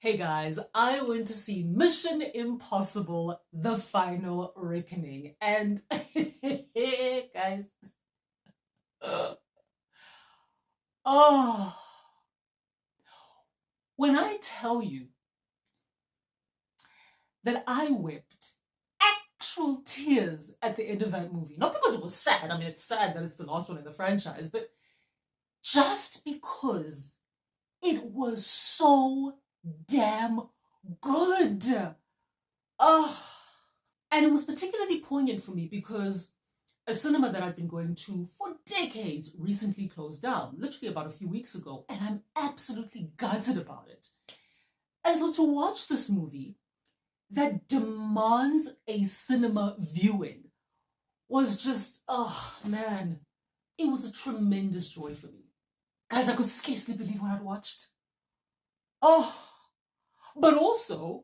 Hey guys, I went to see Mission Impossible: The Final Reckoning, and guys, oh, when I tell you that I wept actual tears at the end of that movie, not because it was sad, I mean, it's sad that it's the last one in the franchise, but just because it was so damn good. Oh, and it was particularly poignant for me because a cinema that I'd been going to for decades recently closed down, literally about a few weeks ago, and I'm absolutely gutted about it. And so to watch this movie that demands a cinema viewing was just, oh man, it was a tremendous joy for me. Guys, I could scarcely believe what I'd watched. Oh, but also,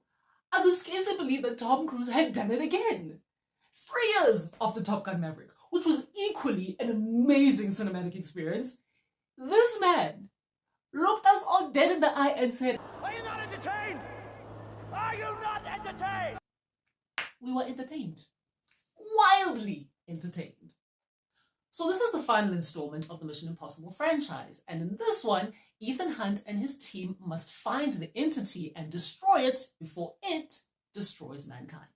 I could scarcely believe that Tom Cruise had done it again. 3 years after Top Gun Maverick, which was equally an amazing cinematic experience, this man looked us all dead in the eye and said, "Are you not entertained? Are you not entertained?" We were entertained. Wildly entertained. So this is the final installment of the Mission Impossible franchise, and in this one, Ethan Hunt and his team must find the entity and destroy it before it destroys mankind.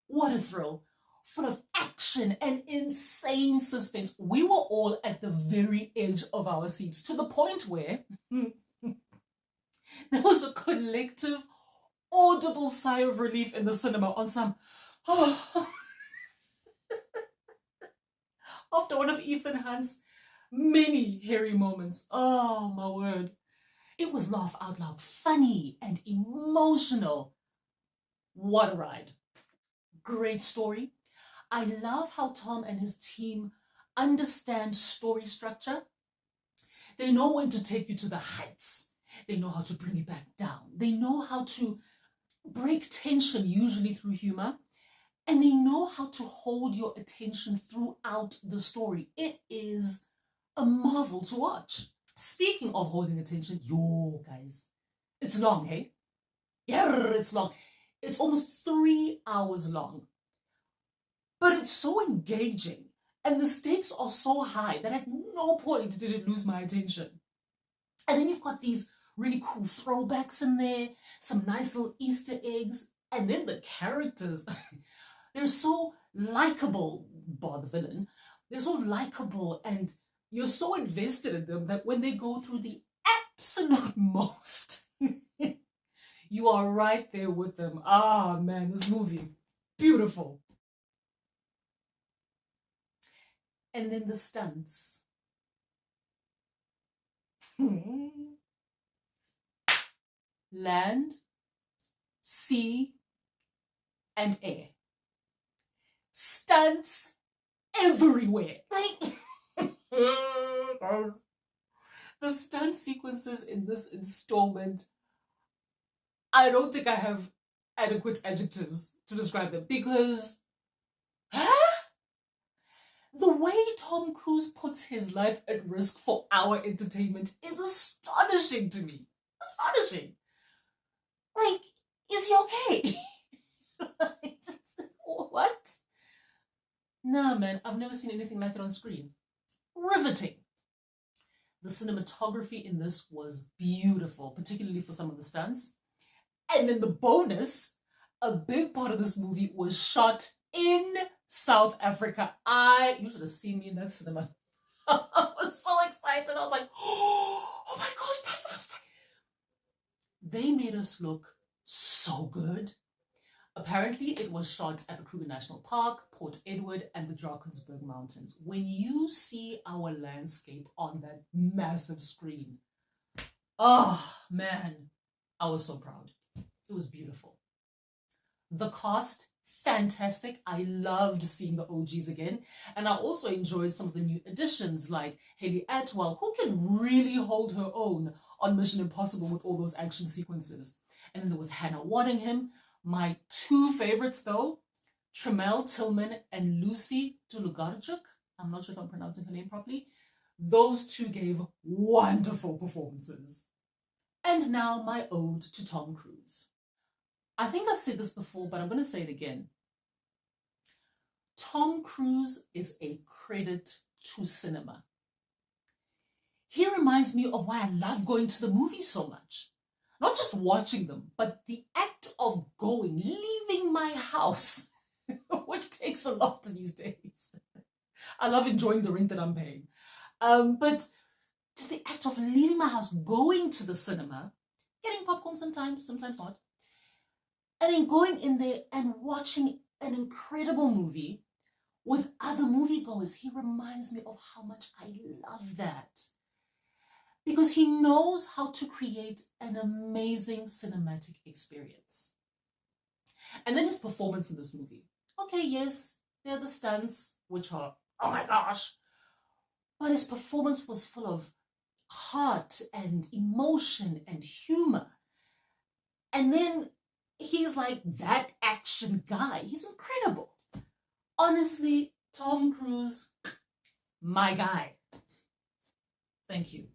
What a thrill, full of action and insane suspense. We were all at the very edge of our seats, to the point where there was a collective, audible sigh of relief in the cinema on some, oh, after one of Ethan Hunt's many hairy moments. Oh my word. It was laugh out loud funny and emotional. What a ride. Great story. I love how Tom and his team understand story structure. They know when to take you to the heights. They know how to bring it back down. They know how to break tension, usually through humor. And they know how to hold your attention throughout the story. It is a marvel to watch. Speaking of holding attention, yo, guys, it's long, hey? Yeah, it's long. It's almost 3 hours long. But it's so engaging, and the stakes are so high that at no point did it lose my attention. And then you've got these really cool throwbacks in there, some nice little Easter eggs, and then the characters. They're so likable, bar the villain. They're so likable, and you're so invested in them that when they go through the absolute most, you are right there with them. Ah, man, this movie, beautiful. And then the stunts. Land, sea, and air. Stunts everywhere. Like, the stunt sequences in this installment, I don't think I have adequate adjectives to describe them because the way Tom Cruise puts his life at risk for our entertainment is astonishing to me. Astonishing. Like, is he okay? What? Nah, man, I've never seen anything like it on screen. Riveting. The cinematography in this was beautiful, particularly for some of the stunts. And then the bonus, a big part of this movie was shot in South Africa. You should have seen me in that cinema. I was so excited. I was like, oh my gosh, that's us. They made us look so good. Apparently, it was shot at the Kruger National Park, Port Edward, and the Drakensberg Mountains. When you see our landscape on that massive screen, oh man, I was so proud. It was beautiful. The cast, fantastic. I loved seeing the OGs again. And I also enjoyed some of the new additions like Haley Atwell, who can really hold her own on Mission Impossible with all those action sequences. And then there was Hannah Waddingham. My two favorites though, Tremel Tillman and Lucy Tulugarchuk. I'm not sure if I'm pronouncing her name properly. Those two gave wonderful performances. And now my ode to Tom Cruise. I think I've said this before, but I'm going to say it again. Tom Cruise is a credit to cinema. He reminds me of why I love going to the movies so much. Not just watching them, but the act of going, leaving my house, which takes a lot these days. I love enjoying the rent that I'm paying. But just the act of leaving my house, going to the cinema, getting popcorn sometimes not, and then going in there and watching an incredible movie with other moviegoers. He reminds me of how much I love that. Because he knows how to create an amazing cinematic experience. And then his performance in this movie. Okay, yes, there are the stunts, which are, oh my gosh. But his performance was full of heart and emotion and humor. And then he's like that action guy. He's incredible. Honestly, Tom Cruise, my guy. Thank you.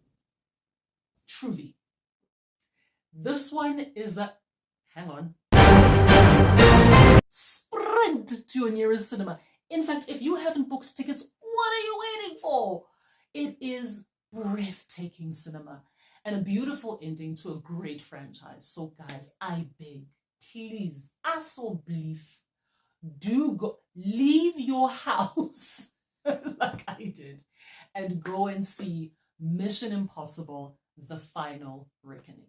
Truly. This one is a, hang on, sprint to your nearest cinema. In fact, if you haven't booked tickets, what are you waiting for? It is breathtaking cinema and a beautiful ending to a great franchise. So guys, I beg, please, assobleef, do go, leave your house like I did and go and see Mission Impossible: The Final Reckoning.